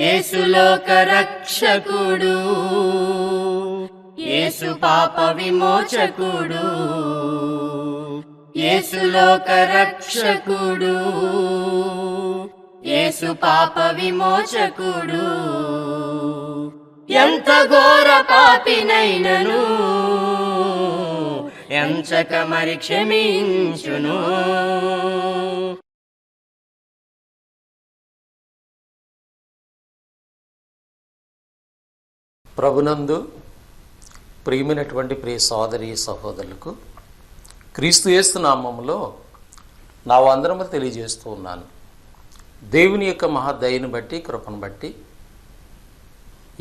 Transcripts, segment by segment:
యేసు లోక రక్షకుడు, యేసు పాప విమోచకుడు, యేసు లోక రక్షకుడు, యేసు పాప విమోచకుడు. ఎంత ఘోర పాపినైనను ఎంచక మరి క్షమించును. ప్రభునందు ప్రియమైనటువంటి ప్రియ సోదరి సహోదరులకు క్రీస్తు యేసు నామములో నా వందనములు తెలియజేస్తూ ఉన్నాను. దేవుని యొక్క మహాదయను బట్టి, కృపను బట్టి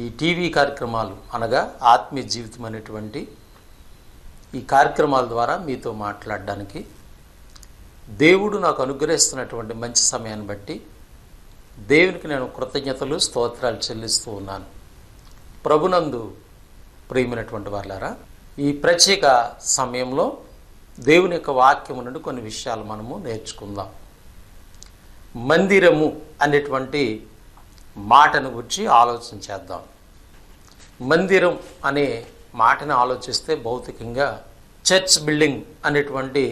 ఈ టీవీ కార్యక్రమాలు అనగా ఆత్మీయ జీవితం అనేటువంటి ఈ కార్యక్రమాల ద్వారా మీతో మాట్లాడడానికి దేవుడు నాకు అనుగ్రహిస్తున్నటువంటి మంచి సమయాన్ని బట్టి దేవునికి నేను కృతజ్ఞతలు, స్తోత్రాలు చెల్లిస్తూ ఉన్నాను. ప్రభునందు ప్రియమైనటువంటి వాళ్ళారా, ఈ ప్రత్యేక సమయంలో దేవుని యొక్క వాక్యము నుండి కొన్ని విషయాలు మనము నేర్చుకుందాం. మందిరము అనేటువంటి మాటను గురించి ఆలోచన చేద్దాం. మందిరం అనే మాటను ఆలోచిస్తే భౌతికంగా చర్చ్ బిల్డింగ్ అనేటువంటి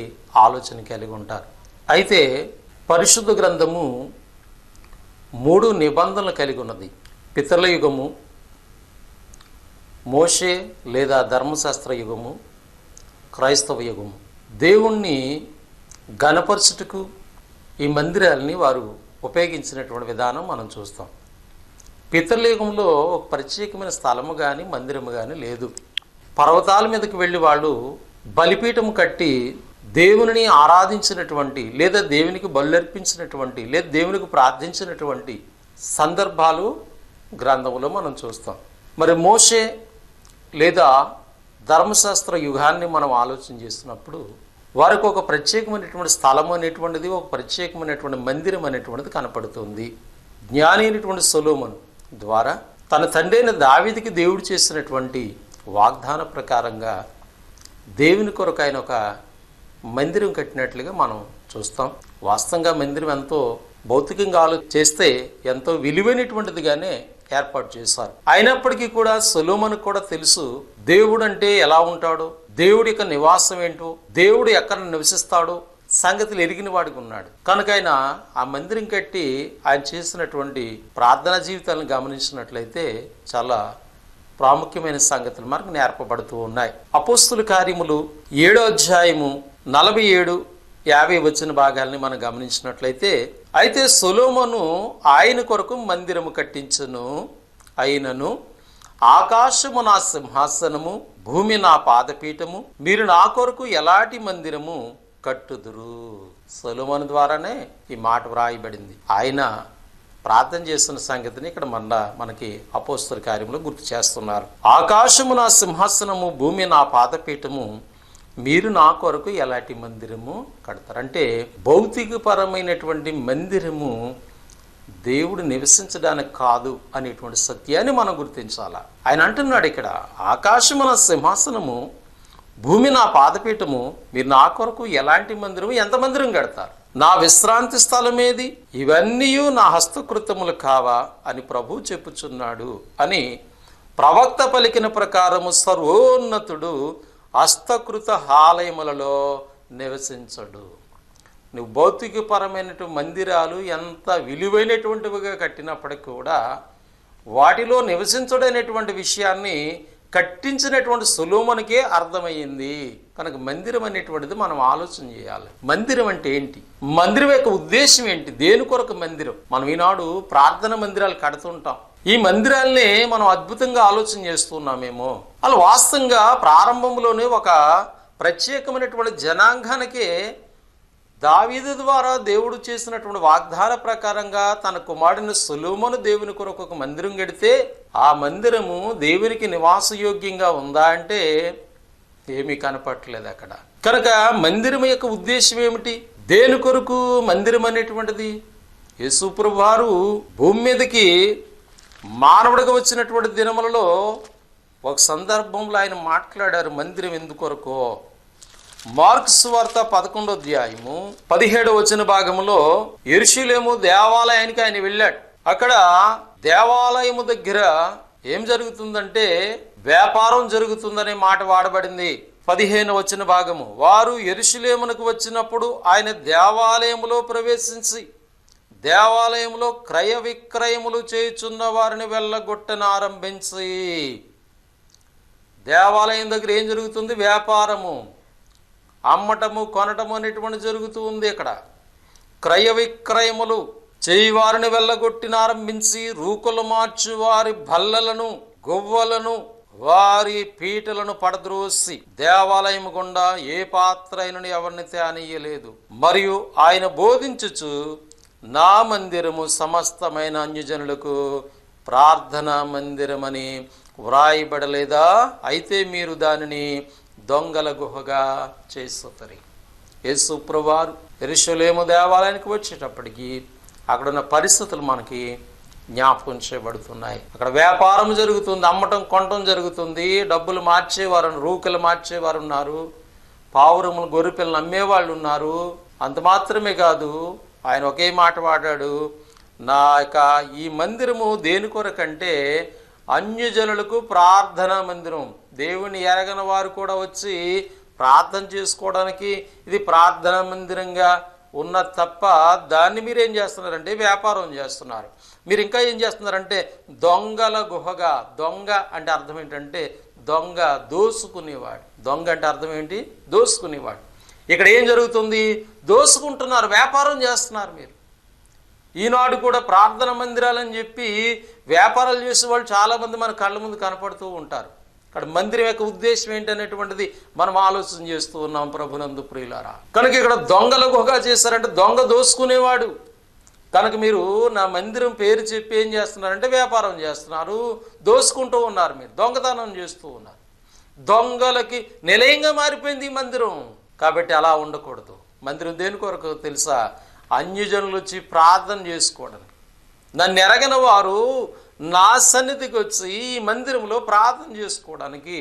ఆలోచన కలిగి ఉంటారు. అయితే పరిశుద్ధ గ్రంథము 3 నిబంధనలు కలిగి ఉన్నది. పితరుల యుగము, మోషే లేదా ధర్మశాస్త్ర యుగము, క్రైస్తవ యుగము. దేవుణ్ణి ఘనపరచుటకు ఈ మందిరాలని వారు ఉపయోగించినటువంటి విధానం మనం చూస్తాం. పితరుల యుగంలో ఒక ప్రత్యేకమైన స్థలము కానీ మందిరము కానీ లేదు. పర్వతాల మీదకి వెళ్ళి వాళ్ళు బలిపీఠము కట్టి దేవుని ఆరాధించినటువంటి లేదా దేవునికి బలుర్పించినటువంటి లేదా దేవునికి ప్రార్థించినటువంటి సందర్భాలు గ్రంథంలో మనం చూస్తాం. మరి మోషే లేదా ధర్మశాస్త్ర యుగాన్ని మనం ఆలోచన చేస్తున్నప్పుడు వారికి ఒక ప్రత్యేకమైనటువంటి స్థలం అనేటువంటిది, ఒక ప్రత్యేకమైనటువంటి మందిరం అనేటువంటిది కనపడుతుంది. జ్ఞాని అయినటువంటి సొలొమోను ద్వారా తన తండ్రి అయిన దావీదుకి దేవుడు చేసినటువంటి వాగ్దాన ప్రకారంగా దేవుని కొరకు ఆయన ఒక మందిరం కట్టినట్లుగా మనం చూస్తాం. వాస్తవంగా మందిరం ఎంతో భౌతికంగా చేస్తే ఎంతో విలువైనటువంటిదిగానే ఏర్పాటు చేశారు. అయినప్పటికీ కూడా సొలొమోను కూడా తెలుసు దేవుడు అంటే ఎలా ఉంటాడో, దేవుడి యొక్క నివాసం ఏంటో, దేవుడు ఎక్కడ నివసిస్తాడో సంగతులు ఎరిగిన వాడికి ఉన్నాడు. కనుక ఆయన ఆ మందిరం కట్టి ఆయన చేసినటువంటి ప్రార్థనా జీవితాలను గమనించినట్లయితే చాలా ప్రాముఖ్యమైన సంగతులు మనకు నేర్పబడుతూ ఉన్నాయి. అపోస్తుల కార్యములు 7వ అధ్యాయము 47-50 వచ్చిన భాగాల్ని మనం గమనించినట్లయితే, అయితే సొలొమోను ఆయన కొరకు మందిరము కట్టించును, అయినను ఆకాశము నా సింహాసనము, భూమి నా పాదపీఠము, మీరు నా కొరకు ఎలాంటి మందిరము కట్టుదురు. సొలొమోను ద్వారానే ఈ మాట వ్రాయబడింది. ఆయన ప్రార్థన చేస్తున్న సంగతిని ఇక్కడ మనకి అపోస్తల కార్యంలో గుర్తు చేస్తున్నారు. ఆకాశము నా సింహాసనము, భూమి నా పాదపీఠము, మీరు నా కొరకు ఎలాంటి మందిరము కడతారు. అంటే భౌతికపరమైనటువంటి మందిరము దేవుడు నివసించడానికి కాదు అనేటువంటి సత్యాన్ని మనం గుర్తించాలా. ఆయన అంటున్నాడు ఇక్కడ, ఆకాశము నా సింహాసనము, భూమి నా పాదపీఠము, మీరు నా కొరకు ఎలాంటి మందిరము, ఎంత మందిరం కడతారు, నా విశ్రాంతి స్థలం ఏది, ఇవన్నీ నా హస్తకృతములు కావా అని ప్రభువు చెప్పుచున్నాడు అని ప్రవక్త పలికిన ప్రకారము సర్వోన్నతుడు హస్తకృత ఆలయములలో నివసించడు. నువ్వు భౌతికపరమైనటువంటి మందిరాలు ఎంత విలువైనటువంటివిగా కట్టినప్పటికీ కూడా వాటిలో నివసించడనేటువంటి విషయాన్ని కట్టించినటువంటి సొలొమోనుకే అర్థమయ్యింది. కనుక మందిరం అనేటువంటిది మనం ఆలోచన చేయాలి. మందిరం అంటే ఏంటి, మందిరం యొక్క ఉద్దేశం ఏంటి, దేని కొరకు మందిరం. మనం ఈనాడు ప్రార్థన మందిరాలు కడుతుంటాం. ఈ మందిరాల్ని మనం అద్భుతంగా ఆలోచన చేస్తున్నామేమో. అలా వాస్తవంగా ప్రారంభంలోనే ఒక ప్రత్యేకమైనటువంటి జనాంగానికే దావీదు ద్వారా దేవుడు చేసినటువంటి వాగ్దాన ప్రకారంగా తన కుమారుని సొలొమోను దేవుని కొరకు ఒక మందిరం కడితే ఆ మందిరము దేవునికి నివాసయోగ్యంగా ఉందా అంటే ఏమీ కనపట్టలేదు అక్కడ. కనుక మందిరం యొక్క ఉద్దేశం ఏమిటి, దేని కొరకు మందిరం అనేటువంటిది? యేసు ప్రభువు వారు భూమి మీదకి మానవుడిగా వచ్చినటువంటి దినములలో ఒక సందర్భంలో ఆయన మాట్లాడారు మందిరం ఎందుకొరకో. మార్కు సువార్త 11వ అధ్యాయము 17వ వచన భాగంలో యెరూషలేము దేవాలయానికి ఆయన వెళ్ళాడు. అక్కడ దేవాలయము దగ్గర ఏం జరుగుతుందంటే వ్యాపారం జరుగుతుందనే మాట వాడబడింది. 15 వచ్చిన భాగము, వారు యెరూషలేమునకు వచ్చినప్పుడు ఆయన దేవాలయములో ప్రవేశించి దేవాలయంలో క్రయ విక్రయములు చేయుచున్న వారిని వెళ్ళగొట్టనారంభించి. దేవాలయం దగ్గర ఏం జరుగుతుంది? వ్యాపారము, అమ్మటము కొనటము అనేటువంటి జరుగుతూ ఉంది. ఇక్కడ క్రయ విక్రయములు చేయువారిని వెళ్ళగొట్టినారంభించి రూకులు మార్చు వారి బల్లలను గొవ్వలను వారి పీటలను పడద్రోసి దేవాలయం గుండా ఏ పాత్ర అయినను ఎవరిని తేనీయలేదు. మరియు ఆయన బోధించుచు, నా మందిరము సమస్తమైన అన్యజనులకు ప్రార్థనా మందిరమని వ్రాయబడలేదా? అయితే మీరు దానిని దొంగల గుహగా చేస్తున్నారు. యేసు ప్రభువారు యెరూషలేము దేవాలయానికి వచ్చేటప్పటికి అక్కడున్న పరిస్థితులు మనకి జ్ఞాపకం చేయబడుతున్నాయి. అక్కడ వ్యాపారం జరుగుతుంది, అమ్మటం కొనటం జరుగుతుంది. డబ్బులు మార్చేవారు, రూకలు మార్చేవారు ఉన్నారు, పావురములు గొర్రెపిల్లలు అమ్మేవాళ్ళు ఉన్నారు. అంత మాత్రమే కాదు, ఆయన ఒకే మాట వాడాడు, నా యొక్క ఈ మందిరము దేని కొరకంటే అన్యజనులకు ప్రార్థనా మందిరం. దేవుని ఎరగని వారు కూడా వచ్చి ప్రార్థన చేసుకోవడానికి ఇది ప్రార్థనా మందిరంగా ఉన్న తప్ప దాన్ని మీరేం చేస్తున్నారంటే వ్యాపారం చేస్తున్నారు. మీరు ఇంకా ఏం చేస్తున్నారంటే దొంగల గుహగా. దొంగ అంటే అర్థం ఏంటంటే దొంగ, దోసుకునేవాడు. దొంగ అంటే అర్థం ఏంటి? దోసుకునేవాడు. ఇక్కడ ఏం జరుగుతుంది? దోసుకుంటున్నారు, వ్యాపారం చేస్తున్నారు. మీరు ఈనాడు కూడా ప్రార్థన మందిరాలని చెప్పి వ్యాపారాలు చేసే వాళ్ళు చాలామంది మన కళ్ళ ముందు కనపడుతూ ఉంటారు. అక్కడ మందిరం యొక్క ఉద్దేశం ఏంటనేటువంటిది మనం ఆలోచన చేస్తూ ఉన్నాం ప్రభునందు ప్రియులారా. కనుక ఇక్కడ దొంగల గుహగా చేశారంటే దొంగ దోసుకునేవాడు. కనుక మీరు నా మందిరం పేరు చెప్పి ఏం చేస్తున్నారంటే వ్యాపారం చేస్తున్నారు, దోసుకుంటూ ఉన్నారు, మీరు దొంగతనం చేస్తూ ఉన్నారు. దొంగలకి నిలయంగా మారిపోయింది ఈ మందిరం. కాబట్టి అలా ఉండకూడదు. మందిరం దేని కొరకు తెలుసా? అన్యజనులు వచ్చి ప్రార్థన చేసుకోవడానికి. నన్ను ఎరగని వారు నా సన్నిధికి వచ్చి ఈ మందిరంలో ప్రార్థన చేసుకోవడానికి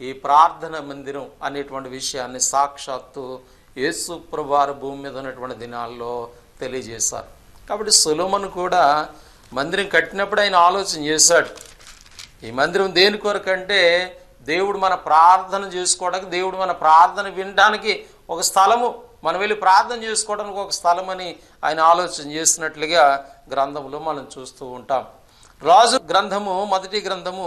ఈ ప్రార్థన మందిరం అనేటువంటి విషయాన్ని సాక్షాత్తు యేసు ప్రభువారు భూమి మీద ఉన్నటువంటి దినాల్లో తెలియజేశారు. కాబట్టి సొలొమోను కూడా మందిరం కట్టినప్పుడు ఆయన ఆలోచన చేశాడు, ఈ మందిరం దేని కొరకంటే దేవుడు మన ప్రార్థన చేసుకోవడానికి, దేవుడు మన ప్రార్థన వినడానికి ఒక స్థలము, మనం వెళ్ళి ప్రార్థన చేసుకోవడానికి ఒక స్థలం అని ఆయన ఆలోచన చేసినట్లుగా గ్రంథంలో మనం చూస్తూ ఉంటాం. రాజు గ్రంథము 1 గ్రంథము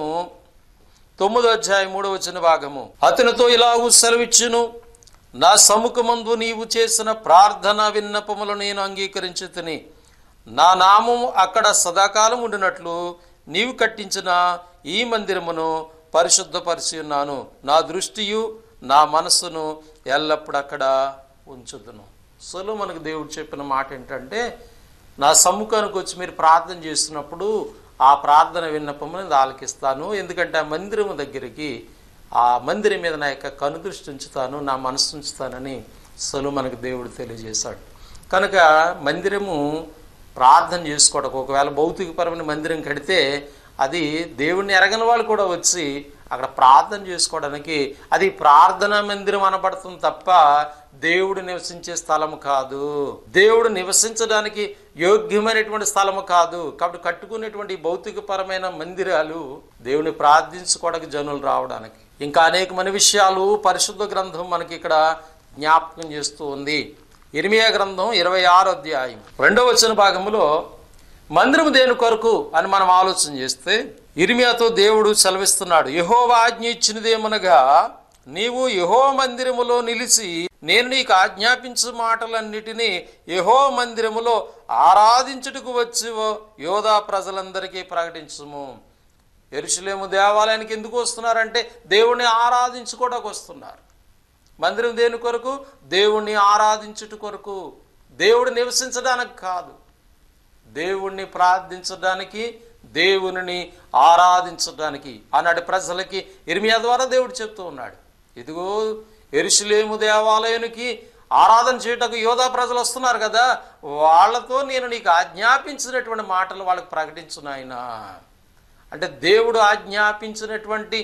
9వ అధ్యాయం 3వ వచన భాగము, అతనితో ఇలాగూ సెలవిచ్చును, నా సముఖమందు నీవు చేసిన ప్రార్థన విన్నపములు నేను అంగీకరించుతిని. నా నామము అక్కడ సదాకాలం ఉండినట్లు నీవు కట్టించిన ఈ మందిరమును పరిశుద్ధపరిచి ఉన్నాను. నా దృష్టియు నా మనస్సును ఎల్లప్పుడూ అక్కడ ఉంచుదును. సొలొమోనుకు దేవుడు చెప్పిన మాట ఏంటంటే, నా సమ్ముఖానికి వచ్చి మీరు ప్రార్థన చేస్తున్నప్పుడు ఆ ప్రార్థన విన్నపమును ఆలకిస్తాను. ఎందుకంటే ఆ మందిరము దగ్గరికి, ఆ మందిరం మీద నా యొక్క కనుదృష్టి ఉంచుతాను, నా మనస్సు ఉంచుతానని సొలొమోనుకు దేవుడు తెలియజేశాడు. కనుక మందిరము ప్రార్థన చేసుకోవడం, ఒకవేళ భౌతికపరమైన మందిరం కడితే అది దేవుణ్ణి ఎరగని వాళ్ళు కూడా వచ్చి అక్కడ ప్రార్థన చేసుకోవడానికి అది ప్రార్థనా మందిరం అనబడుతుంది తప్ప దేవుడు నివసించే స్థలము కాదు, దేవుడు నివసించడానికి యోగ్యమైనటువంటి స్థలము కాదు. కాబట్టి కట్టుకునేటువంటి భౌతికపరమైన మందిరాలు దేవుని ప్రార్థించుకోవడానికి జనులు రావడానికి. ఇంకా అనేకమైన విషయాలు పరిశుద్ధ గ్రంథం మనకి ఇక్కడ జ్ఞాపకం చేస్తూ ఉంది. ఇర్మియా గ్రంథం 26వ అధ్యాయం 2వ వచన భాగంలో మందిరము దేని కొరకు అని మనం ఆలోచన చేస్తే ఇర్మియాతో దేవుడు సెలవిస్తున్నాడు, యెహోవా ఆజ్ఞ ఇచ్చినదేమనగా నీవు యెహోవా మందిరములో నిలిచి నేను నీకు ఆజ్ఞాపించు మాటలన్నిటినీ యెహోవా మందిరములో ఆరాధించుటకు వచ్చి యోధా ప్రజలందరికీ ప్రకటించుము. యెరూషలేము దేవాలయానికి ఎందుకు వస్తున్నారంటే దేవుణ్ణి ఆరాధించుకోవడానికి వస్తున్నారు. మందిరం దేని కొరకు? దేవుణ్ణి ఆరాధించుట కొరకు, దేవుడు నివసించడానికి కాదు, దేవుణ్ణి ప్రార్థించడానికి, దేవుని ఆరాధించడానికి ఆనాటి ప్రజలకి ఇర్మియా ద్వారా దేవుడు చెప్తూ ఉన్నాడు, ఇదిగో యెరూషలేము దేవాలయానికి ఆరాధన చేయటకు యోధా ప్రజలు వస్తున్నారు కదా, వాళ్ళతో నేను నీకు ఆజ్ఞాపించినటువంటి మాటలు వాళ్ళకి ప్రకటించునాయనా. అంటే దేవుడు ఆజ్ఞాపించినటువంటి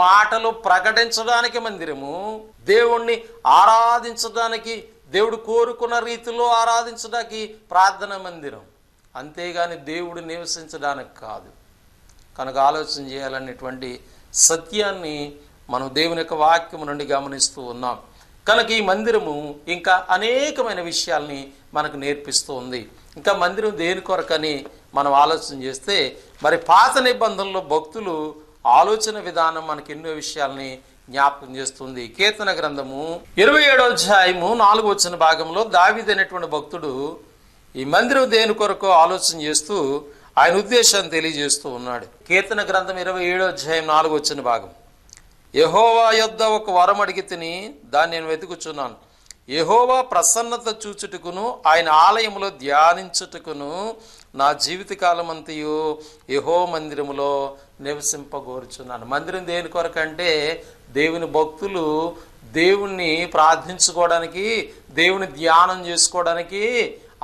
మాటలు ప్రకటించడానికి మందిరము, దేవుణ్ణి ఆరాధించడానికి, దేవుడు కోరుకున్న రీతిలో ఆరాధించడానికి ప్రార్థన మందిరం. అంతేగాని దేవుడు నివసించడానికి కాదు. కనుక ఆలోచన చేయాలనేటువంటి సత్యాన్ని మనం దేవుని యొక్క వాక్యము నుండి గమనిస్తూ ఉన్నాం. కనుక ఈ మందిరము ఇంకా అనేకమైన విషయాల్ని మనకు నేర్పిస్తూ ఉంది. ఇంకా మందిరం దేని కొరకని మనం ఆలోచన చేస్తే, మరి పాత నిబంధనలో భక్తులు ఆలోచన విధానం మనకి ఎన్నో విషయాల్ని జ్ఞాపకం చేస్తుంది. కీర్తన గ్రంథము 27వ అధ్యాయము 4వ వచన భాగంలో దావీదు అనేటువంటి భక్తుడు ఈ మందిరం దేని కొరకు ఆలోచన చేస్తూ ఆయన ఉద్దేశాన్ని తెలియజేస్తూ ఉన్నాడు. కీర్తన గ్రంథం 27వ అధ్యాయం 4వ వచన భాగం, యెహోవా యొద్ద ఒక వరం అడిగి తిని దాన్ని నేను వెతుకుచున్నాను. యెహోవా ప్రసన్నత చూచుటకును ఆయన ఆలయములో ధ్యానించుటకును నా జీవితకాలం అంతయు యెహోవా మందిరములో నివసింపగోరుచున్నాను. మందిరం దేని కొరకంటే దేవుని భక్తులు దేవుణ్ణి ప్రార్థించుకోవడానికి, దేవుని ధ్యానం చేసుకోవడానికి.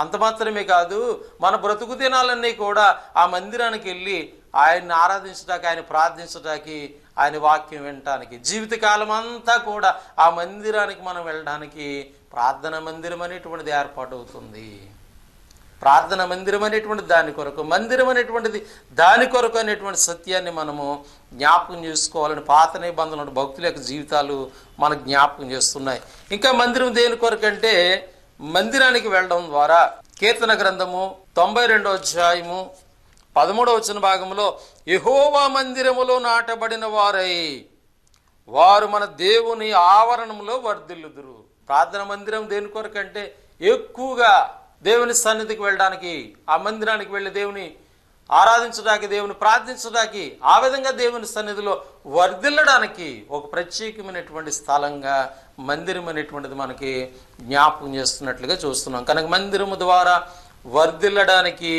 అంత మాత్రమే కాదు, మన బ్రతుకు దినాలన్నీ కూడా ఆ మందిరానికి వెళ్ళి ఆయన్ని ఆరాధించడానికి, ఆయన ప్రార్థించడానికి, ఆయన వాక్యం వినటానికి, జీవితకాలం అంతా కూడా ఆ మందిరానికి మనం వెళ్ళడానికి ప్రార్థన మందిరం అనేటువంటిది ఏర్పాటు అవుతుంది. ప్రార్థన మందిరం అనేటువంటి దాని కొరకు, మందిరం అనేటువంటిది దాని కొరకు అనేటువంటి సత్యాన్ని మనము జ్ఞాపకం చేసుకోవాలని పాత నిబంధనలు భక్తుల యొక్క జీవితాలు మనకు జ్ఞాపకం చేస్తున్నాయి. ఇంకా మందిరం దేని కొరకంటే మందిరానికి వెళ్ళడం ద్వారా కీర్తన గ్రంథము 92వ అధ్యాయము 13వ వచన భాగంలో, యెహోవా మందిరములో నాటబడిన వారై వారు మన దేవుని ఆవరణంలో వర్ధిల్లుదురు. ప్రార్థన మందిరం దేని కొరకంటే ఎక్కువగా దేవుని సన్నిధికి వెళ్ళడానికి, ఆ మందిరానికి వెళ్ళి దేవుని ఆరాధించడానికి, దేవుని ప్రార్థించడానికి, ఆ విధంగా దేవుని సన్నిధిలో వర్ధిల్లడానికి ఒక ప్రత్యేకమైనటువంటి స్థలంగా మందిరం అనేటువంటిది మనకి జ్ఞాపకం చేస్తున్నట్లుగా చూస్తున్నాం. కనుక మందిరము ద్వారా వర్ధిల్లడానికి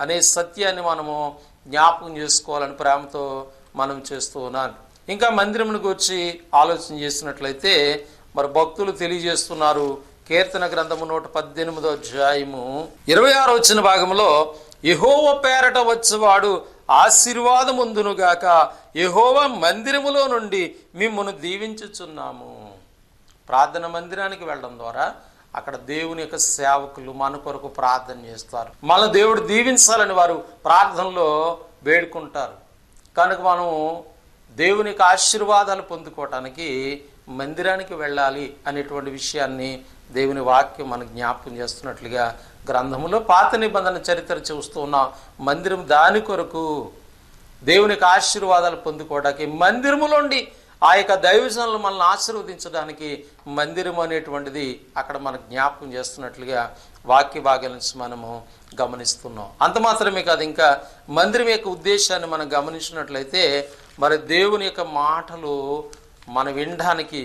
అనే సత్యాన్ని మనము జ్ఞాపకం చేసుకోవాలని ప్రేమతో మనం చేస్తూ ఉన్నాను. ఇంకా మందిరమును గురించి ఆలోచన చేసినట్లయితే మరి భక్తులు తెలియజేస్తున్నారు. కీర్తన గ్రంథము 118వ అధ్యాయము 26వ వచన భాగంలో, యెహోవా పేరట వచ్చేవాడు ఆశీర్వాదముందునుగాక, యెహోవా మందిరములో నుండి మిమ్మును దీవించుచున్నాము. ప్రార్థన మందిరానికి వెళ్ళడం ద్వారా అక్కడ దేవుని యొక్క సేవకులు మన కొరకు ప్రార్థన చేస్తారు. మన దేవుడు దీవించాలని వారు ప్రార్థనలో వేడుకుంటారు. కనుక మనం దేవుని యొక్క ఆశీర్వాదాలు పొందుకోవటానికి మందిరానికి వెళ్ళాలి అనేటువంటి విషయాన్ని దేవుని వాక్యం మనకు జ్ఞాపకం చేస్తున్నట్లుగా గ్రంథములో పాత నిబంధన చరిత్ర చూస్తూ ఉన్నాం. మందిరం దాని కొరకు దేవునికి ఆశీర్వాదాలు పొందుకోవడానికి, మందిరములోండి ఆ యొక్క దైవజనులు మనల్ని ఆశీర్వదించడానికి మందిరం అనేటువంటిది అక్కడ మనకు జ్ఞాపకం చేస్తున్నట్లుగా వాక్య భాగాల నుంచి మనము గమనిస్తున్నాం. అంత మాత్రమే కాదు, ఇంకా మందిరం యొక్క ఉద్దేశాన్ని మనం గమనించినట్లయితే మరి దేవుని యొక్క మాటలు మనం వినడానికి,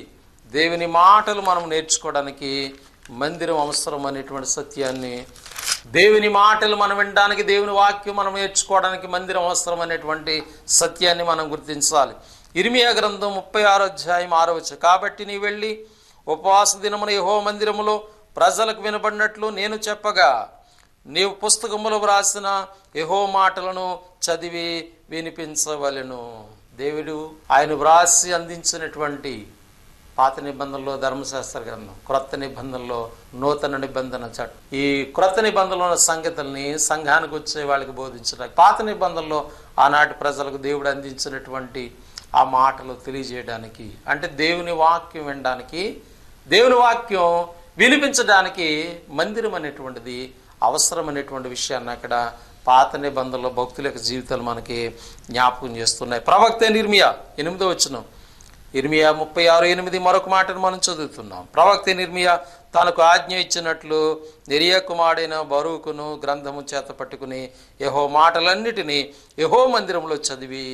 దేవుని మాటలు మనం నేర్చుకోవడానికి మందిరం అవసరం అనేటువంటి సత్యాన్ని, దేవుని మాటలు మనం వినడానికి, దేవుని వాక్యం మనం నేర్చుకోవడానికి మందిరం అవసరం అనేటువంటి సత్యాన్ని మనం గుర్తించాలి. ఇర్మియా గ్రంథం 36వ అధ్యాయం 6వ వచనం, కాబట్టి నీ వెళ్ళి ఉపవాస దినమున యెహోవా మందిరములో ప్రజలకు వినబడినట్లు నేను చెప్పగా నీవు పుస్తకములో వ్రాసిన యెహోవా మాటలను చదివి వినిపించవలెను. దేవుడు ఆయన వ్రాసి అందించినటువంటి పాత నిబంధనలో ధర్మశాస్త్ర గ్రంథం, క్రొత్త నిబంధనలో నూతన నిబంధన చట్టం, ఈ క్రొత్త నిబంధనలో ఉన్న సంగతుల్ని సంఘానికి వచ్చే వాళ్ళకి బోధించడానికి, పాత నిబంధనలో ఆనాటి ప్రజలకు దేవుడు అందించినటువంటి ఆ మాటలు తెలియజేయడానికి, అంటే దేవుని వాక్యం వినడానికి, దేవుని వాక్యం వినిపించడానికి మందిరం అనేటువంటిది అవసరమైనటువంటి విషయాన్ని అక్కడ పాత నిబంధనలో భక్తుల యొక్క జీవితాలు మనకి జ్ఞాపకం చేస్తున్నాయి. ప్రవక్త ఇర్మియా 8వ వచనం, ఇర్మియా 36:8 మరొక మాటను మనం చదువుతున్నాం. ప్రవక్త ఇర్మియా తనకు ఆజ్ఞ ఇచ్చినట్లు నెరియా కుమారుడైన బరూకును గ్రంథము చేత పట్టుకుని యెహోవా మాటలన్నిటినీ యెహోవా మందిరంలో చదివి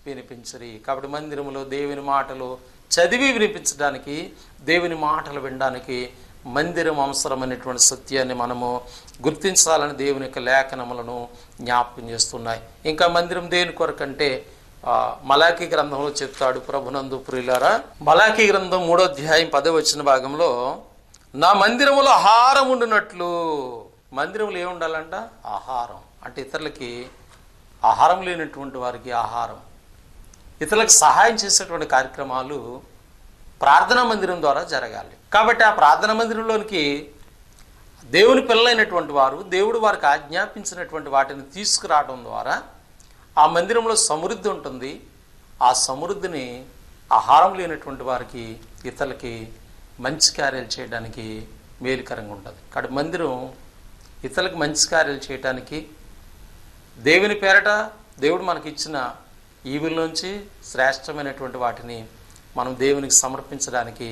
వినిపించరి. కాబట్టి మందిరంలో దేవుని మాటలు చదివి వినిపించడానికి, దేవుని మాటలు వినడానికి మందిరం అవసరమైనటువంటి సత్యాన్ని మనము గుర్తించాలని దేవుని యొక్క లేఖనములను జ్ఞాపకం చేస్తున్నాయి. ఇంకా మందిరం దేని కొరకంటే మలాకీ గ్రంథంలో చెప్తాడు ప్రభునందు ప్రియులారా. మలాకీ గ్రంథం 3వ అధ్యాయం 10వ వచన భాగంలో, నా మందిరములో ఆహారం ఉండునట్లు. మందిరంలో ఏముండాలంట? ఆహారం. అంటే ఇతరులకి ఆహారం లేనటువంటి వారికి ఆహారం, ఇతరులకు సహాయం చేసేటువంటి కార్యక్రమాలు ప్రార్థనా మందిరం ద్వారా జరగాలి. కాబట్టి ఆ ప్రార్థనా మందిరంలోనికి దేవుని పిల్లలైనటువంటి వారు దేవుడు వారికి ఆజ్ఞాపించినటువంటి వాటిని తీసుకురావడం ద్వారా ఆ మందిరంలో సమృద్ధి ఉంటుంది. ఆ సమృద్ధిని ఆహారం లేనటువంటి వారికి, ఇతరులకి మంచి కార్యాలు చేయడానికి మేలుకరంగా ఉంటుంది. కాబట్టి మందిరం ఇతరులకు మంచి కార్యాలు చేయడానికి, దేవుని పేరట దేవుడు మనకి ఇచ్చిన ఈవుల్లోంచి శ్రేష్టమైనటువంటి వాటిని మనం దేవునికి సమర్పించడానికి,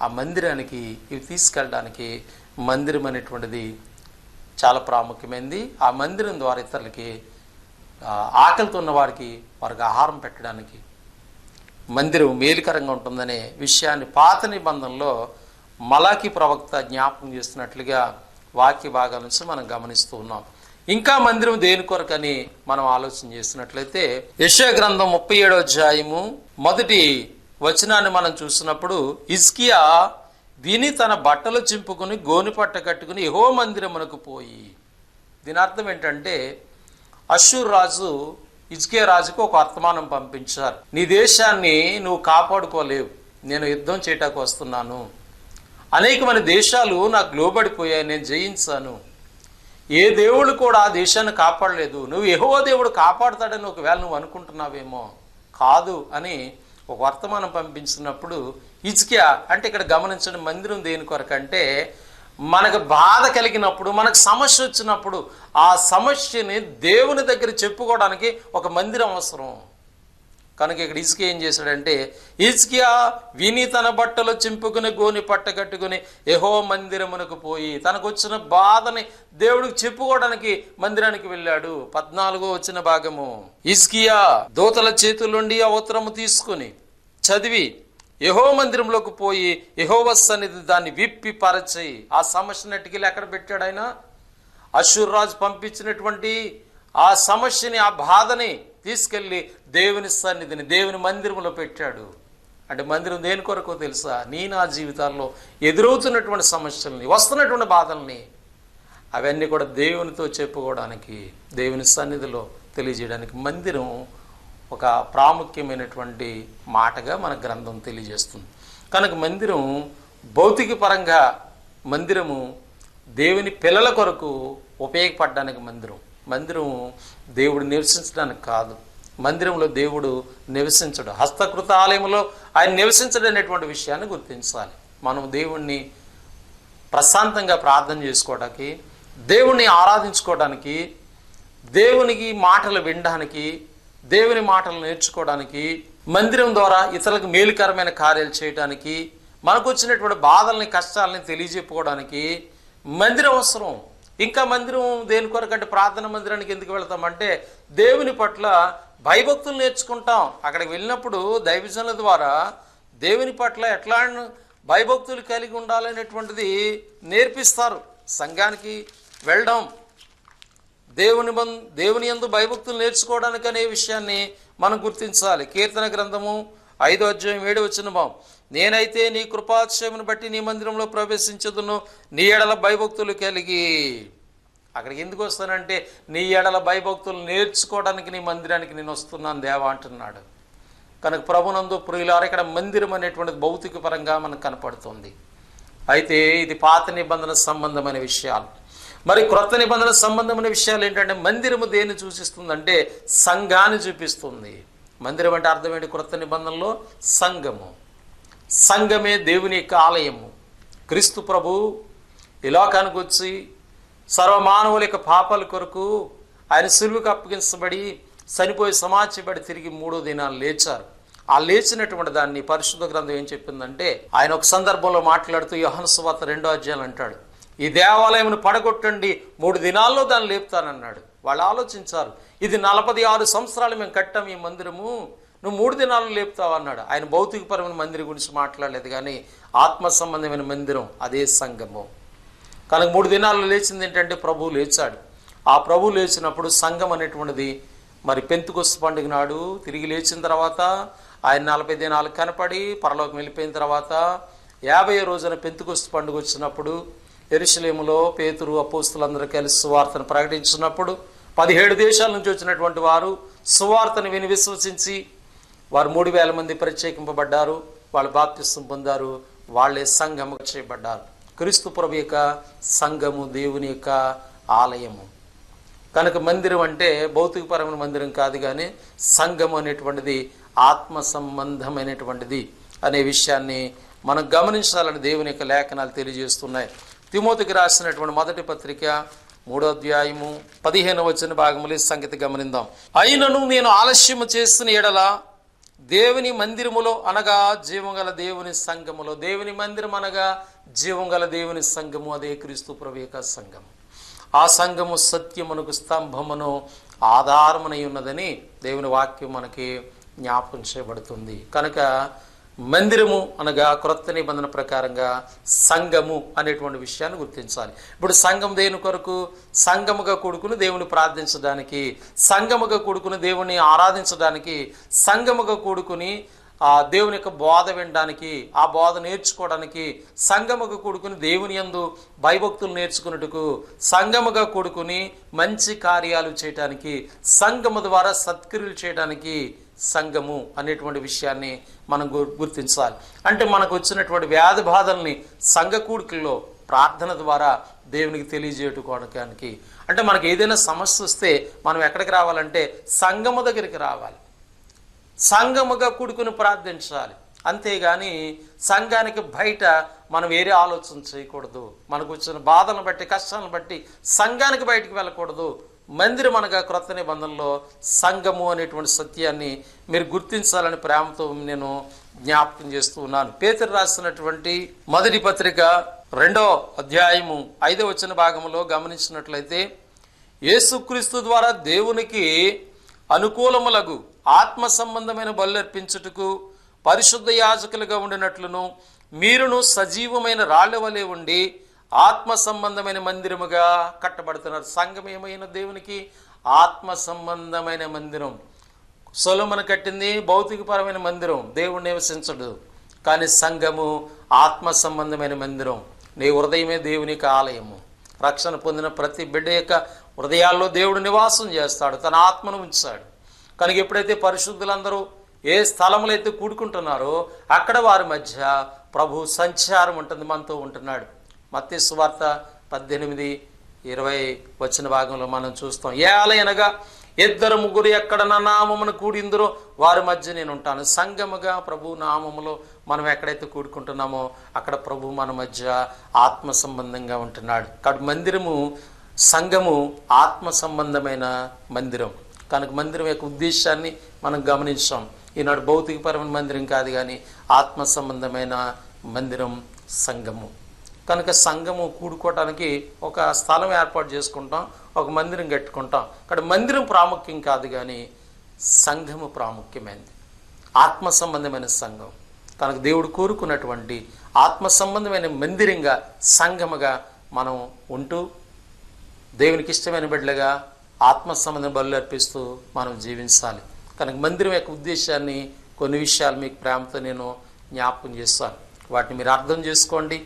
ఆ మందిరానికి ఇవి తీసుకెళ్ళడానికి మందిరం అనేటువంటిది చాలా ప్రాముఖ్యమైనది. ఆ మందిరం ద్వారా ఇతరులకి, ఆకలితో ఉన్న వారికి ఆహారం పెట్టడానికి మందిరం మేలుకరంగా ఉంటుందనే విషయాన్ని పాత నిబంధనలో మలాకి ప్రవక్త జ్ఞాపకం చేస్తున్నట్లుగా వాక్య భాగాల నుంచి మనం గమనిస్తూ ఉన్నాం. ఇంకా మందిరం దేని కొరకని మనం ఆలోచన చేసినట్లయితే యెషయా గ్రంథం 37వ అధ్యాయము 1వ వచనాన్ని మనం చూసినప్పుడు, హిజ్కియా విని తన బట్టలు చింపుకుని గోనెపట్ట కట్టుకుని యెహోవా మందిరమునకు పోయి. దీని అర్థం ఏంటంటే, అష్షూరు రాజు హిజ్కియా రాజుకు ఒక వర్తమానం పంపించారు. నీ దేశాన్ని నువ్వు కాపాడుకోలేవు, నేను యుద్ధం చేయటానికి వస్తున్నాను, అనేకమైన దేశాలు నాకు లోబడిపోయాయి, నేను జయించాను, ఏ దేవుడు కూడా ఆ దేశాన్ని కాపాడలేదు, నువ్వు యెహోవా దేవుడు కాపాడుతాడని ఒకవేళ నువ్వు అనుకుంటున్నావేమో, కాదు అని ఒక వర్తమానం పంపించినప్పుడు హిజ్కియా, అంటే ఇక్కడ గమనించండి, మందిరం దేని కొరకంటే మనకు బాధ కలిగినప్పుడు, మనకు సమస్య వచ్చినప్పుడు ఆ సమస్యని దేవుని దగ్గర చెప్పుకోవడానికి ఒక మందిరం అవసరం. కనుక ఇక్కడ హిజ్కియా ఏం చేశాడంటే, హిజ్కియా విని తన బట్టలు చింపుకుని గోని పట్ట కట్టుకుని యెహోవా మందిరమునకు పోయి తనకు వచ్చిన బాధని దేవుడికి చెప్పుకోవడానికి మందిరానికి వెళ్ళాడు. 14వ వచ్చిన భాగము, హిజ్కియా దూతల చేతుల నుండి ఆ ఉత్తరము తీసుకుని చదివి యెహోవా మందిరంలోకి పోయి యెహోవా సన్నిధి దాన్ని విప్పి పరచి. ఆ సమస్యను ఎట్టుకెళ్ళి ఎక్కడ పెట్టాడు ఆయన? అష్షూరు రాజు పంపించినటువంటి ఆ సమస్యని, ఆ బాధని తీసుకెళ్ళి దేవుని సన్నిధిని, దేవుని మందిరంలో పెట్టాడు. అంటే మందిరం దేని కొరకో తెలుసా? నీ నా జీవితాల్లో ఎదురవుతున్నటువంటి సమస్యల్ని, వస్తున్నటువంటి బాధల్ని, అవన్నీ కూడా దేవునితో చెప్పుకోవడానికి, దేవుని సన్నిధిలో తెలియజేయడానికి మందిరం ఒక ప్రాముఖ్యమైనటువంటి మాటగా మన గ్రంథం తెలియజేస్తుంది. కనుక మందిరం భౌతిక పరంగా, మందిరము దేవుని పిల్లల కొరకు ఉపయోగపడడానికి మందిరం దేవుడు నివసించడానికి కాదు. మందిరంలో దేవుడు నివసించడు, హస్తకృత ఆలయంలో ఆయన నివసించడు అనేటువంటి విషయాన్ని గుర్తించాలి. మనం దేవుణ్ణి ప్రశాంతంగా ప్రార్థన చేసుకోవడానికి, దేవుణ్ణి ఆరాధించుకోవడానికి, దేవునికి మాటలు వినడానికి, దేవుని మాటలు నేర్చుకోవడానికి, మందిరం ద్వారా ఇతరులకు మేలుకరమైన కార్యాలు చేయడానికి, మనకు వచ్చినటువంటి బాధల్ని, కష్టాలని తెలియజెప్పుకోవడానికి మందిరం అవసరం. ఇంకా మందిరం దేని కొరకంటే, ప్రార్థన మందిరానికి ఎందుకు వెళ్తామంటే దేవుని పట్ల భయభక్తులు నేర్చుకుంటాం. అక్కడికి వెళ్ళినప్పుడు దైవజనుల ద్వారా దేవుని పట్ల ఎట్లా భయభక్తులు కలిగి ఉండాలనేటువంటిది నేర్పిస్తారు. సంఘానికి వెళ్ళడం, దేవుని యందు భయభక్తులు నేర్చుకోవడానికి అనే విషయాన్ని మనం గుర్తించాలి. కీర్తన గ్రంథము 5వ అధ్యాయం 7వ వచనం, నేనైతే నీ కృపాక్షేమను బట్టి నీ మందిరంలో ప్రవేశించదును, నీ ఎడల భయభక్తులు కలిగి. అక్కడికి ఎందుకు వస్తానంటే, నీ ఎడల భయభక్తులు నేర్చుకోవడానికి నీ మందిరానికి నేను వస్తున్నాను దేవా అంటున్నాడు. కనుక ప్రభునందు ప్రియులారా, ఇక్కడ మందిరం అనేటువంటిది భౌతిక పరంగా మనకు కనపడుతుంది. అయితే ఇది పాత నిబంధన సంబంధమైన విషయాలు. మరి క్రొత్త నిబంధన సంబంధమైన విషయాలు ఏంటంటే, మందిరము దేన్ని సూచిస్తుందంటే సంఘాన్ని చూపిస్తుంది. మందిరం అంటే అర్థం ఏంటి? క్రొత్త నిబంధనలో సంఘము, సంఘమే దేవుని యొక్క ఆలయము. క్రీస్తు ప్రభు ఈ లోకానికి వచ్చి సర్వమానవుల యొక్క పాపాల కొరకు ఆయన సిలువకు అప్పగించబడి చనిపోయి సమాధించబడి తిరిగి 3వ దినాలు లేచారు. ఆ లేచినటువంటి దాన్ని పరిశుద్ధ గ్రంథం ఏం చెప్పిందంటే, ఆయన ఒక సందర్భంలో మాట్లాడుతూ యోహాను సువార్త 2వ అధ్యాయం అంటాడు, ఈ దేవాలయమును పడగొట్టండి 3 దినాల్లో దాన్ని లేపుతానన్నాడు. వాళ్ళు ఆలోచించారు, ఇది 46 సంవత్సరాలు మేము కట్టాం ఈ మందిరము, నువ్వు 3 దినాల్లో లేపుతావు అన్నాడు. ఆయన భౌతికపరమైన మందిరం గురించి మాట్లాడలేదు, కానీ ఆత్మ సంబంధమైన మందిరం అదే సంఘము. కనుక 3 దినాల్లో లేచింది ఏంటంటే ప్రభువు లేచాడు. ఆ ప్రభువు లేచినప్పుడు సంఘం అనేటువంటిది మరి పెంతెకొస్తు పండుగ నాడు తిరిగి లేచిన తర్వాత ఆయన 40 దినాలు కనపడి పరలోకం వెళ్ళిపోయిన తర్వాత 50వ రోజున పెంతెకొస్తు పండుగ వచ్చినప్పుడు యెరూషలేములో పేతురు అపోస్తలులందరూ కలిసి సువార్తను ప్రకటించినప్పుడు 17 దేశాల నుంచి వచ్చినటువంటి వారు సువార్తను విని విశ్వసించి వారు 3000 మంది ప్రత్యేకింపబడ్డారు. వాళ్ళు బాప్తిస్మం పొందారు, వాళ్ళే సంఘము చేయబడ్డారు. క్రీస్తు ప్రభు యొక్క సంఘము, దేవుని యొక్క ఆలయము. కనుక మందిరం అంటే భౌతికపరమైన మందిరం కాదు, కానీ సంఘము అనేటువంటిది ఆత్మ సంబంధమైనటువంటిది అనే విషయాన్ని మనం గమనించాలని దేవుని యొక్క లేఖనాలు తెలియజేస్తున్నాయి. తిమోతికి రాసినటువంటి మొదటి పత్రిక 3వ అధ్యాయము 15వ వచన భాగములో ఈ సంగతి గమనిద్దాం. అయినను నేను ఆలస్యము చేసిన ఎడల దేవుని మందిరములో అనగా జీవంగల దేవుని సంఘములో, దేవుని మందిరం అనగా జీవంగల దేవుని సంఘము, అదే క్రీస్తు ప్రభు యొక్క సంఘము. ఆ సంఘము సత్యమునకు స్తంభమును ఆధారమునై ఉన్నదని దేవుని వాక్యం మనకి జ్ఞాపకం చేయబడుతుంది. కనుక మందిరము అనగా క్రొత్త నిబంధన ప్రకారంగా సంఘము అనేటువంటి విషయాన్ని గుర్తించాలి. ఇప్పుడు సంఘం దేని కొరకు? సంఘముగా కూడుకుని దేవుని ప్రార్థించడానికి, సంఘముగా కూడుకుని దేవుని ఆరాధించడానికి, సంఘముగా కూడుకుని దేవుని యొక్క బోధ వినడానికి, ఆ బోధ నేర్చుకోవడానికి, సంఘముగా కూడుకుని దేవుని యందు భయభక్తులు నేర్చుకున్నట్టుకు, సంఘముగా కూడుకుని మంచి కార్యాలు చేయడానికి, సంఘము ద్వారా సత్క్రియలు చేయడానికి సంఘము అనేటువంటి విషయాన్ని మనం గుర్తించాలి. అంటే మనకు వచ్చినటువంటి వ్యాధి బాధల్ని సంఘ కూడికల్లో ప్రార్థన ద్వారా దేవునికి తెలియజేయడానికి, అంటే మనకు ఏదైనా సమస్య వస్తే మనం ఎక్కడికి రావాలంటే సంఘము దగ్గరికి రావాలి, సంఘముగా కూడుకుని ప్రార్థించాలి. అంతేగాని సంఘానికి బయట మనం వేరే ఆలోచన చేయకూడదు. మనకు వచ్చిన బాధలను బట్టి, కష్టాలను బట్టి సంఘానికి బయటికి వెళ్ళకూడదు. మందిరం అనగా క్రొత్త నిబంధనలో సంఘము అనేటువంటి సత్యాన్ని మీరు గుర్తించాలని ప్రేమతో నేను జ్ఞాపకం చేస్తూ ఉన్నాను. పేతురు రాసినటువంటి మొదటి పత్రిక 2వ అధ్యాయము 5వ వచన భాగంలో గమనించినట్లయితే, యేసుక్రీస్తు ద్వారా దేవునికి అనుకూలములగు ఆత్మ సంబంధమైన బలులర్పించుటకు పరిశుద్ధ యాజకులుగా ఉండినట్లును మీరును సజీవమైన రాళ్ల వలె ఉండి ఆత్మ సంబంధమైన మందిరముగా కట్టబడుతున్నారు. సంఘం ఏమైన దేవునికి ఆత్మ సంబంధమైన మందిరం. సొలొమోను కట్టింది భౌతికపరమైన మందిరం, దేవుడు నివసించడు. కానీ సంఘము ఆత్మ సంబంధమైన మందిరం. నీ హృదయమే దేవునికి ఆలయము. రక్షణ పొందిన ప్రతి బిడ్డ యొక్క హృదయాల్లో దేవుడు నివాసం చేస్తాడు, తన ఆత్మను ఉంచాడు. కనుక ఎప్పుడైతే పరిశుద్ధులందరూ ఏ స్థలంలో అయితే కూడుకుంటున్నారో అక్కడ వారి మధ్య ప్రభు సంచారం ఉంటుంది, మనతో ఉంటున్నాడు. మత్తయి సువార్త 18:20 వచ్చిన భాగంలో మనం చూస్తాం. ఏ ఆలయనగా 2-3 ఎక్కడ నా నామమును కూడిందరో వారి మధ్య నేను ఉంటాను. సంఘముగా ప్రభు నామములో మనం ఎక్కడైతే కూడుకుంటున్నామో అక్కడ ప్రభు మన మధ్య ఆత్మ సంబంధంగా ఉంటున్నాడు. కాబట్టి మందిరము, సంఘము ఆత్మ సంబంధమైన మందిరం. కనుక మందిరం యొక్క ఉద్దేశాన్ని మనం గమనించాం. ఈనాడు భౌతికపరమైన మందిరం కాదు, కానీ ఆత్మ సంబంధమైన మందిరం సంఘము. కనుక సంఘము కూడుకోవటానికి ఒక స్థలం ఏర్పాటు చేసుకుంటాం, ఒక మందిరం కట్టుకుంటాం. ఇక్కడ మందిరం ప్రాముఖ్యం కాదు, కానీ సంఘము ప్రాముఖ్యమైనది, ఆత్మ సంబంధమైన సంఘం. కనుక దేవుడు కోరుకున్నటువంటి ఆత్మ సంబంధమైన మందిరంగా, సంఘముగా మనం ఉంటూ దేవునికి ఇష్టమైన బిడ్డలుగా ఆత్మ సంబంధం బలులు అర్పిస్తూ మనం జీవించాలి. కనుక మందిరం యొక్క ఉద్దేశాన్ని కొన్ని విషయాలు మీకు ప్రేమతో నేను జ్ఞాపకం చేస్తాను. వాటిని మీరు అర్థం చేసుకోండి,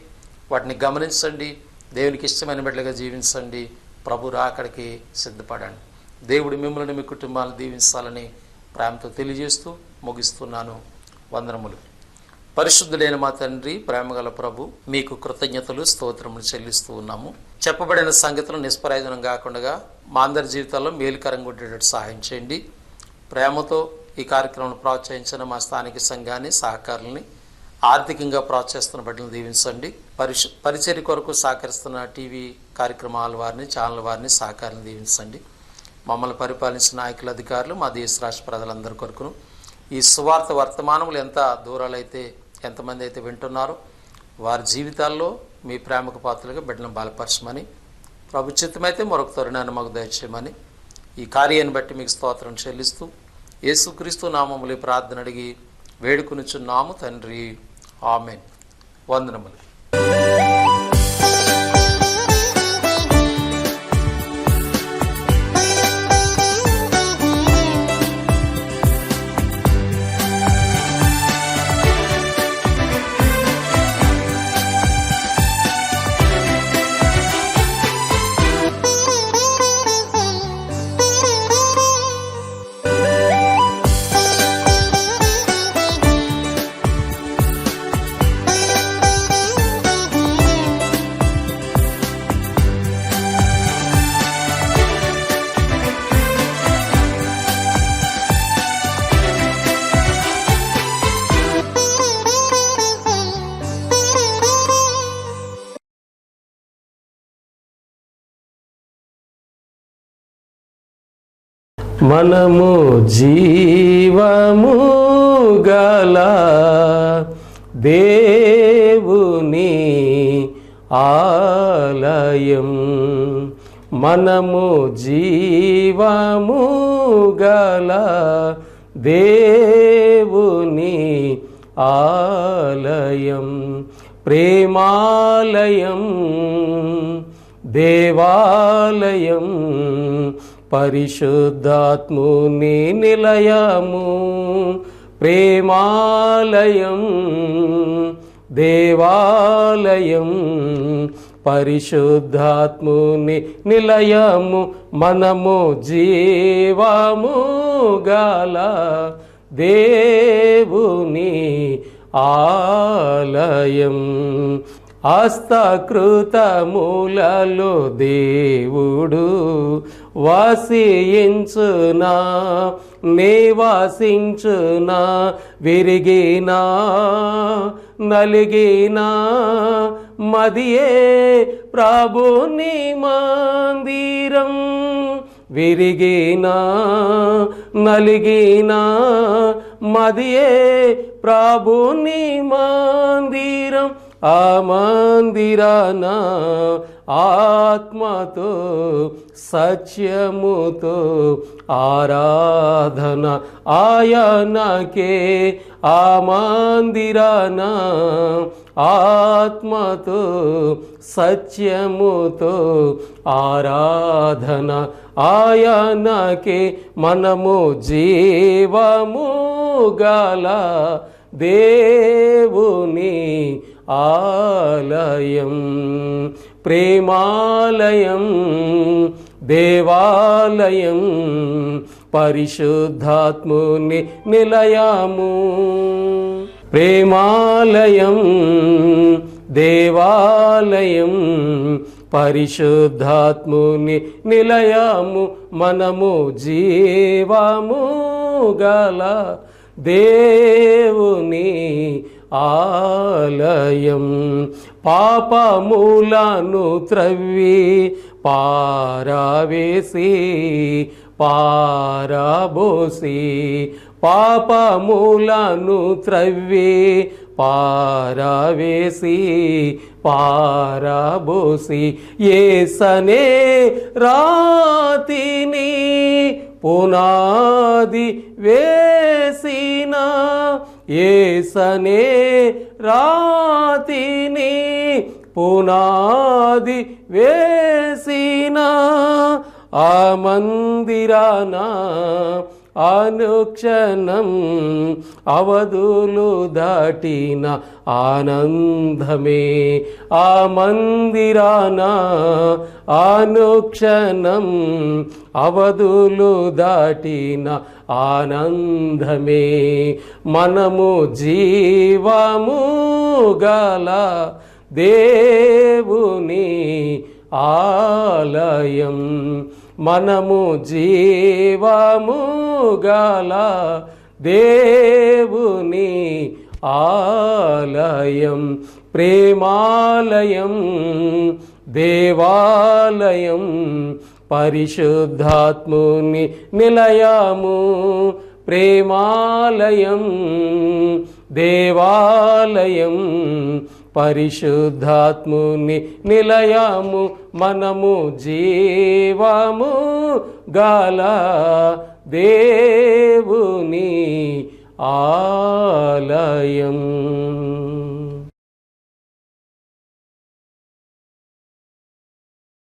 వాటిని గమనించండి, దేవునికి ఇష్టమైన బిడ్డలుగా జీవించండి, ప్రభు రాకడికి సిద్ధపడండి. దేవుడు మిమ్మల్ని, మీ కుటుంబాలను దీవించాలని ప్రేమతో తెలియజేస్తూ ముగిస్తున్నాను. వందనములు. పరిశుద్ధుడైన మా తండ్రి, ప్రేమగల ప్రభు, మీకు కృతజ్ఞతలు, స్తోత్రములు చెల్లిస్తూ ఉన్నాము. చెప్పబడిన సంగతులు నిష్ప్రయోజనం కాకుండా మా అందరి జీవితాల్లో మేలుకరంగా ఉండేటట్టు సహాయం చేయండి. ప్రేమతో ఈ కార్యక్రమం ప్రోత్సహించిన మా స్థానిక సంఘాన్ని, సహకారుల్ని, ఆర్థికంగా ప్రోత్సహిస్తున్న బిడ్డలను దీవించండి. పరిచర్య కొరకు సహకరిస్తున్న టీవీ కార్యక్రమాల వారిని, ఛానల్ వారిని, సహకారాన్ని దీవించండి. మమ్మల్ని పరిపాలించిన నాయకుల, అధికారులు, మా దేశ రాష్ట్ర ప్రజలందరి కొరకును ఈ సువార్త వర్తమానములు ఎంత దూరాలైతే, ఎంతమంది అయితే వింటున్నారో వారి జీవితాల్లో మీ ప్రేమకు పాత్రలుగా బిడ్డలను బలపరచమని, ప్రభు చిత్తమైతే మరొక తరుణాన్ని మాకు దయచేయమని ఈ కార్యాన్ని బట్టి మీకు స్తోత్రం చెల్లిస్తూ యేసుక్రీస్తు నామములో ప్రార్థన అడిగి వేడుకొనుచున్నాము తండ్రి. ఆమేన్. వందనములు. మనము జీవము గల దేవుని ఆలయం, మనము జీవము గల దేవుని ఆలయం, ప్రేమాలయం, దేవాలయం, పరిశుద్ధాత్ముని నిలయము, ప్రేమాలయం, దేవాలయం, పరిశుద్ధాత్ముని నిలయము, మనము జీవము గల దేవుని ఆలయం, హస్తకృతములలో దేవుడు వసించునా, నివసించునా, విరిగినా నలిగినా మదియే ప్రభుని మందిరం, విరిగినా నలిగినా మదియే ప్రభుని మందిరం, ఆ మందిరాన ఆత్మతో సత్యముతో ఆరాధన ఆయనకే, ఆ మందిరాన ఆత్మతో సత్యముతో ఆరాధన ఆయనకే, మనము జీవము గల దేవుని ఆలయం, ప్రేమాలయం, దేవాలయం, పరిశుద్ధాత్ముని నిలయము, ప్రేమాలయం, దేవాలయం, పరిశుద్ధాత్ముని నిలయము, మనము జీవము గల దేవుని ఆలయం, పాపములను త్రవ్వి పారవేసి పారబోసి, పాపములను త్రవ్వి పారవేసి పారబోసి, యేసనే రాతిని పునాది వేసిన, యేసనే రాతిని పునాది వేసిన, ఆ మందిరాన అనుక్షణం అవధులు దాటిన ఆనందమే, ఆ మందిరాన అనుక్షణం అవధులు దాటిన ఆనందమే, మనము జీవము గల దేవుని ఆలయం, మనము జీవము గల దేవుని ఆలయం, ప్రేమాలయం, దేవాలయం, పరిశుద్ధాత్ముని నిలయము, ప్రేమాలయం, దేవాలయం, పరిశుద్ధాత్ముని నిలయము, మనము జీవము గల దేవుని ఆలయం.